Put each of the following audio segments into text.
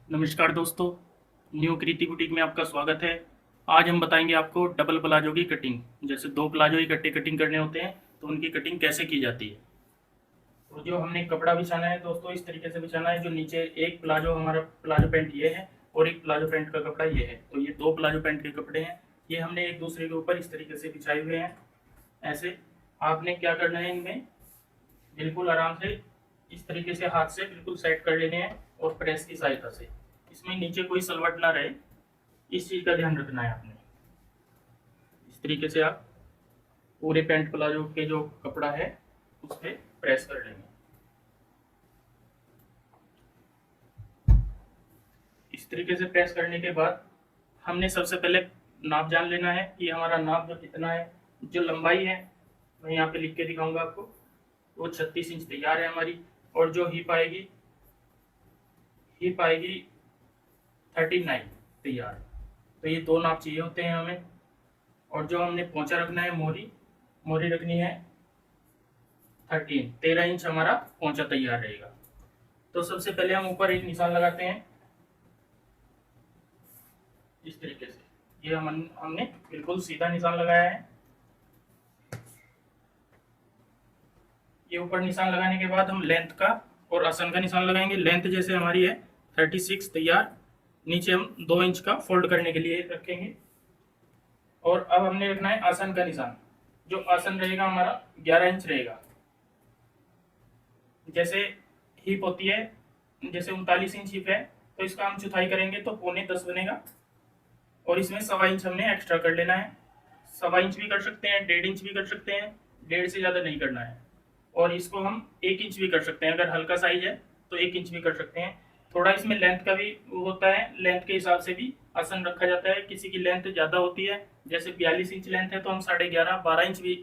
नमस्कार दोस्तों, न्यू कृति बुटीक में आपका स्वागत है। आज हम बताएंगे आपको डबल प्लाजो की कटिंग। जैसे दो प्लाजो इकट्ठे कटिंग करने होते हैं तो उनकी कटिंग कैसे की जाती है। तो जो हमने कपड़ा बिछाना है दोस्तों, इस तरीके से बिछाना है। जो नीचे एक प्लाजो, हमारा प्लाजो पैंट ये है और एक प्लाजो पैंट का कपड़ा ये है, तो ये दो प्लाजो पैंट के कपड़े हैं। ये हमने एक दूसरे के ऊपर इस तरीके से बिछाए हुए हैं। ऐसे आपने क्या करना है, इनमें बिल्कुल आराम से इस तरीके से हाथ से बिल्कुल सेट कर लेने हैं और प्रेस की सहायता से। इसमें नीचे कोई सलवट ना रहे, इस चीज़ का ध्यान रखना है आपने। इस तरीके से आप पूरे पैंट प्लाजो के जो कपड़ा है उस पर प्रेस कर लेंगे। इस तरीके से प्रेस करने के बाद हमने सबसे पहले नाप जान लेना है कि हमारा नाप जो कितना है। जो लंबाई है मैं यहाँ पे लिख के दिखाऊंगा आपको, वो 36 इंच तैयार है हमारी। और जो हिप आएगी 39 तैयार। तो ये दो नाप चाहिए होते हैं हमें। और जो हमने पोंचा रखना है, मोरी मोरी रखनी है 13 इंच हमारा पोंचा तैयार रहेगा। तो सबसे पहले हम ऊपर एक निशान लगाते हैं इस तरीके से। ये हमने बिल्कुल सीधा निशान लगाया है। ये ऊपर निशान लगाने के बाद हम लेंथ का और आसन का निशान लगाएंगे। लेंथ जैसे हमारी है 36 तैयार, नीचे हम 2 इंच का फोल्ड करने के लिए रखेंगे। और अब हमने रखना है आसन का निशान। जो आसन रहेगा हमारा 11 इंच रहेगा। जैसे हिप होती है, जैसे 39 इंच हिप है, तो इसका हम चौथाई करेंगे तो 9.25 बनेगा। और इसमें 1.25 इंच हमने एक्स्ट्रा कर लेना है। 1.25 इंच भी कर सकते हैं, 1.5 इंच भी कर सकते हैं, 1.5 से ज़्यादा नहीं करना है। और इसको हम 1 इंच भी कर सकते हैं, अगर हल्का साइज है तो 1 इंच भी कर सकते हैं। थोड़ा इसमें लेंथ का भी होता है, लेंथ के हिसाब से भी आसन रखा जाता है। किसी की लेंथ ज़्यादा होती है, जैसे 42 इंच लेंथ है तो हम 11.5 12 इंच भी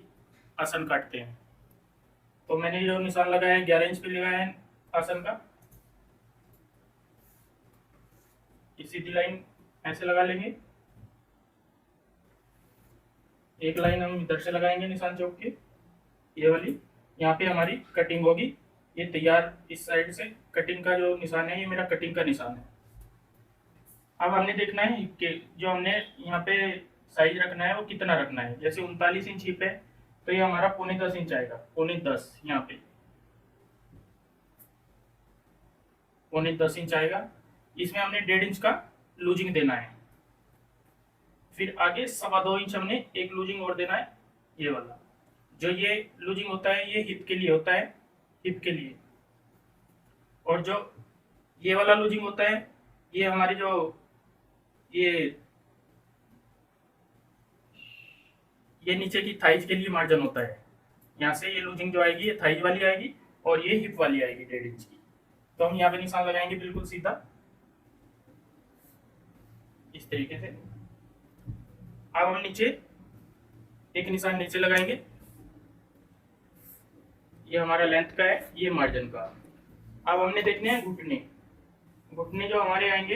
आसन काटते हैं। तो मैंने जो निशान लगाया है 11 इंच पे लगाया है आसन का। ये सीधी लाइन ऐसे लगा लेंगे। एक लाइन हम इधर से लगाएंगे निशान चौक के, ये वाली। यहाँ पे हमारी कटिंग होगी। ये तैयार इस साइड से कटिंग का जो निशान है, ये मेरा कटिंग का निशान है। अब हमने देखना है कि जो हमने यहाँ पे साइज रखना है वो कितना रखना है। जैसे 39 इंच हिप है तो ये हमारा 9.25 इंच आएगा। 9.10 यहाँ पे 9.10 इंच आएगा। इसमें हमने 1.5 इंच का लूजिंग देना है। फिर आगे 2.25 इंच हमने एक लूजिंग और देना है, ये वाला। जो ये लूजिंग होता है ये हिप के लिए होता है, हिप के लिए। और जो ये वाला लूजिंग होता है, ये हमारी जो ये ये नीचे की थाइज के लिए मार्जिन होता है। यहाँ से ये लूजिंग जो आएगी ये थाइज वाली आएगी और ये हिप वाली आएगी 1.5 इंच की। तो हम यहाँ पे निशान लगाएंगे बिल्कुल सीधा इस तरीके से। अब हम नीचे एक निशान नीचे लगाएंगे, ये हमारा लेंथ का है, ये मार्जिन का। अब हमने देखने हैं घुटने। घुटने जो हमारे आएंगे,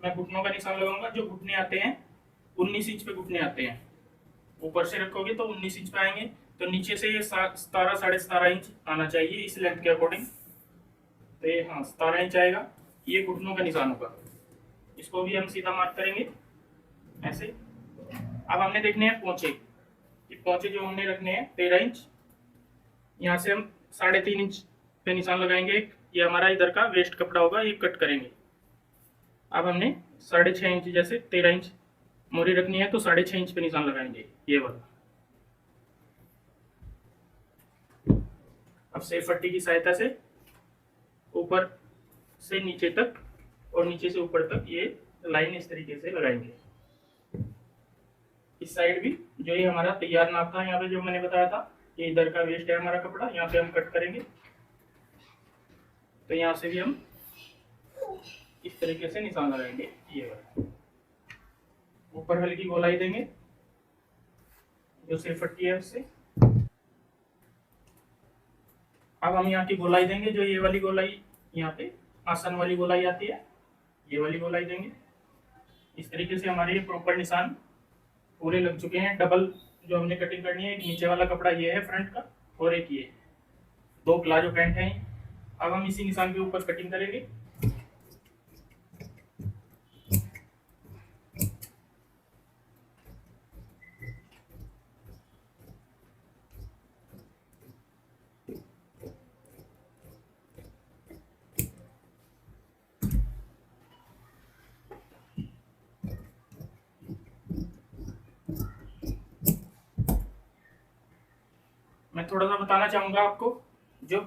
मैं घुटनों का निशान लगाऊंगा। जो घुटने आते हैं 19 इंच पे घुटने आते हैं। ऊपर से रखोगे तो 19 इंच पे आएंगे, तो नीचे से ये 17 17.5 इंच आना चाहिए इस लेंथ के अकॉर्डिंग। तो ये हाँ 17 इंच आएगा। ये घुटनों का निशान होगा, इसको भी हम सीधा मार्क करेंगे ऐसे। अब हमने देखने हैं पोंचे। ये पोंचे जो हमने रखने हैं 13 इंच। यहाँ से हम 3.5 इंच पे निशान लगाएंगे एक। ये हमारा इधर का वेस्ट कपड़ा होगा, ये कट करेंगे। अब हमने 6.5 इंच, जैसे 13 इंच मोरी रखनी है तो 6.5 इंच पे निशान लगाएंगे, ये वाला। अब सेफ पट्टी की सहायता से ऊपर से नीचे तक और नीचे से ऊपर तक ये लाइन इस तरीके से लगाएंगे। इस साइड भी जो ये हमारा तैयार नाप था, यहाँ पे जो मैंने बताया था, ये इधर का वेस्ट है हमारा कपड़ा, यहाँ पे हम कट करेंगे। तो यहाँ से भी हम इस तरीके से निशान लगाएंगे, ये वाला। ऊपर हल्की गोलाई देंगे जो सिर्फ पट्टी है उससे। अब हम यहाँ की गोलाई देंगे, जो ये वाली गोलाई यहाँ पे आसन वाली गोलाई आती है, ये वाली गोलाई देंगे। इस तरीके से हमारे ये प्रॉपर निशान पूरे लग चुके हैं। डबल जो हमने कटिंग करनी है, एक नीचे वाला कपड़ा ये है फ्रंट का, और एक ये दो प्लाजो पैंट हैं। अब हम इसी निशान के ऊपर कटिंग करेंगे। मैं थोड़ा सा बताना चाहूंगा आपको, जो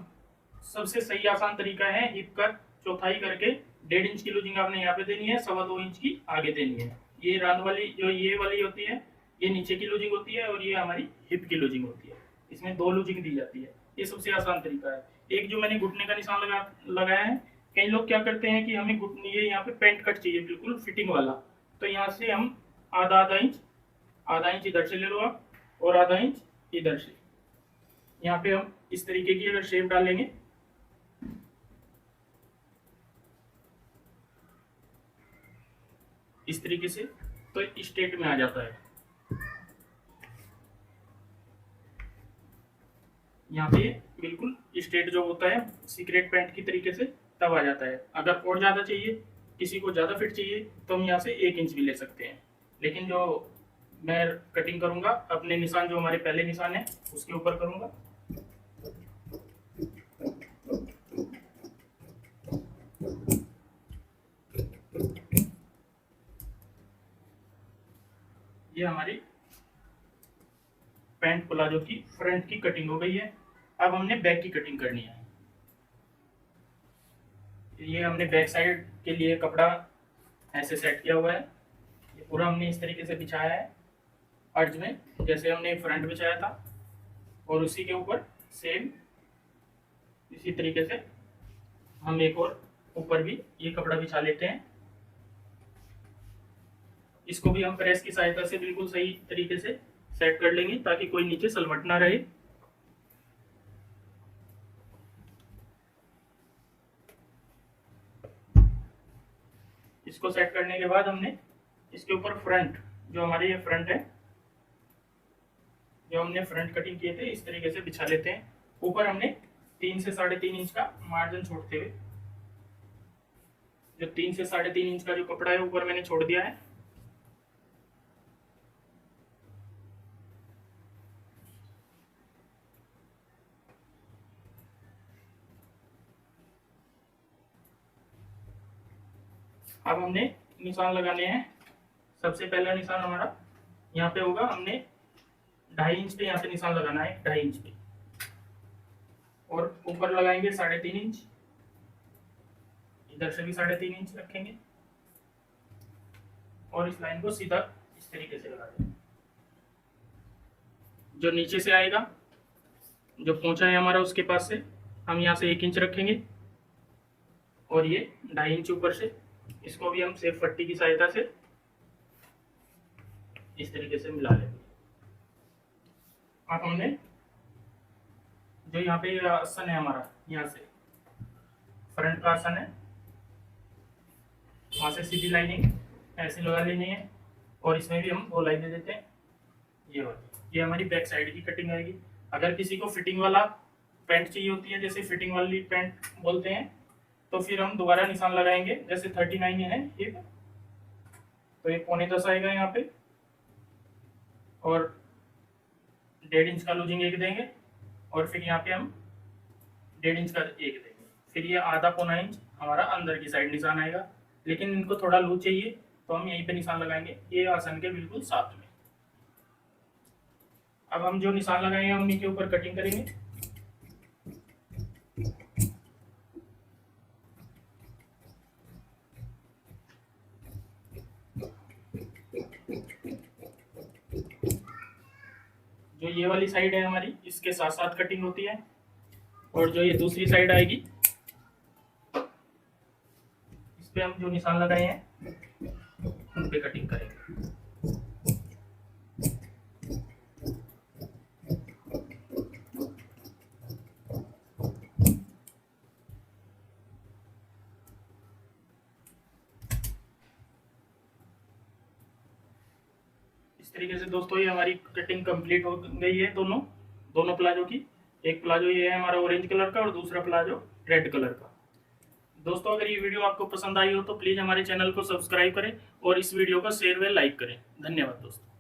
सबसे सही आसान तरीका है, हिप का चौथाई करके 1.5 इंच की लूजिंग आपने यहाँ पे देनी है, 2.25 इंच की आगे देनी है। ये राउंड वाली जो ये वाली होती है, ये नीचे की लूजिंग होती है, और ये हमारी हिप की लूजिंग होती है। इसमें 2 लूजिंग दी जाती है। ये सबसे आसान तरीका है। एक जो मैंने घुटने का निशान लगाया है, कई लोग क्या करते हैं कि हमें घुटने, ये यहाँ पे पेंट कट चाहिए बिल्कुल फिटिंग वाला, तो यहाँ से हम आधा इंच इधर से ले लो आप, और आधा इंच इधर से। यहाँ पे हम इस तरीके की अगर शेप डालेंगे, इस तरीके से, तो स्ट्रेट में आ जाता है। यहाँ पे बिल्कुल स्ट्रेट जो होता है सीक्रेट पैंट की तरीके से, तब आ जाता है। अगर और ज़्यादा चाहिए, किसी को ज़्यादा फिट चाहिए, तो हम यहाँ से 1 इंच भी ले सकते हैं। लेकिन जो मैं कटिंग करूँगा, अपने निशान जो हमारे पहले निशान है उसके ऊपर करूँगा। ये हमारी पैंट प्लाजो की फ्रंट की कटिंग हो गई है। अब हमने बैक की कटिंग करनी है। ये हमने बैक साइड के लिए कपड़ा ऐसे सेट किया हुआ है। ये पूरा हमने इस तरीके से बिछाया है अर्ज में, जैसे हमने फ्रंट बिछाया था, और उसी के ऊपर सेम इसी तरीके से हम एक और ऊपर भी ये कपड़ा बिछा लेते हैं। इसको भी हम प्रेस की सहायता से बिल्कुल सही तरीके से सेट कर लेंगे, ताकि कोई नीचे सलवट ना रहे। इसको सेट करने के बाद हमने इसके ऊपर फ्रंट, जो हमारे ये फ्रंट है, जो हमने फ्रंट कटिंग किए थे, इस तरीके से बिछा लेते हैं। ऊपर हमने 3 से 3.5 इंच का मार्जिन छोड़ते हुए, जो 3 से 3.5 इंच का जो कपड़ा है ऊपर मैंने छोड़ दिया है। अब हमने निशान लगाने हैं। सबसे पहला निशान हमारा यहाँ पे होगा, हमने 2.5 इंच पे यहाँ पे निशान लगाना है, 2.5 इंच पे, और ऊपर लगाएंगे 3.5 इंच, इधर से भी 3.5 इंच रखेंगे, और इस लाइन को सीधा इस तरीके से लगा देंगे। जो नीचे से आएगा, जो पोंछा है हमारा, उसके पास से हम यहाँ से 1 इंच रखेंगे, और ये 2.5 इंच ऊपर से, इसको भी हम सेफ पट्टी की सहायता से इस तरीके से मिला लेंगे। अब हमने जो यहाँ पे आसन है हमारा, यहाँ से फ्रंट का आसन है, वहां से सीधी लाइनिंग ऐसे लगा लेनी है, और इसमें भी हम गोलाई दे देते हैं। ये हमारी बैक साइड की कटिंग आएगी। अगर किसी को फिटिंग वाला पैंट चाहिए होती है, जैसे फिटिंग वाली पैंट बोलते हैं, तो फिर हम दोबारा निशान लगाएंगे। जैसे 39 है हिप, तो ये 9.25 आएगा यहाँ पे, और 1.5 इंच का लूजिंग एक देंगे, और फिर यहाँ पे हम 1.5 इंच का एक देंगे। फिर ये आधा पौना इंच हमारा अंदर की साइड निशान आएगा। लेकिन इनको थोड़ा लूज चाहिए, तो हम यहीं पे निशान लगाएंगे, ये आसन के बिल्कुल साथ में। अब हम जो निशान लगाए हैं उन्हीं के ऊपर कटिंग करेंगे। जो ये वाली साइड है हमारी, इसके साथ साथ कटिंग होती है, और जो ये दूसरी साइड आएगी, इस पे हम जो निशान लगाए हैं उन पे कटिंग करेंगे। इस तरीके से दोस्तों ये हमारी कटिंग कंप्लीट हो गई है, दोनों प्लाजो की। एक प्लाजो ये है हमारा ऑरेंज कलर का और दूसरा प्लाजो रेड कलर का। दोस्तों अगर ये वीडियो आपको पसंद आई हो तो प्लीज़ हमारे चैनल को सब्सक्राइब करें और इस वीडियो को शेयर व लाइक करें। धन्यवाद दोस्तों।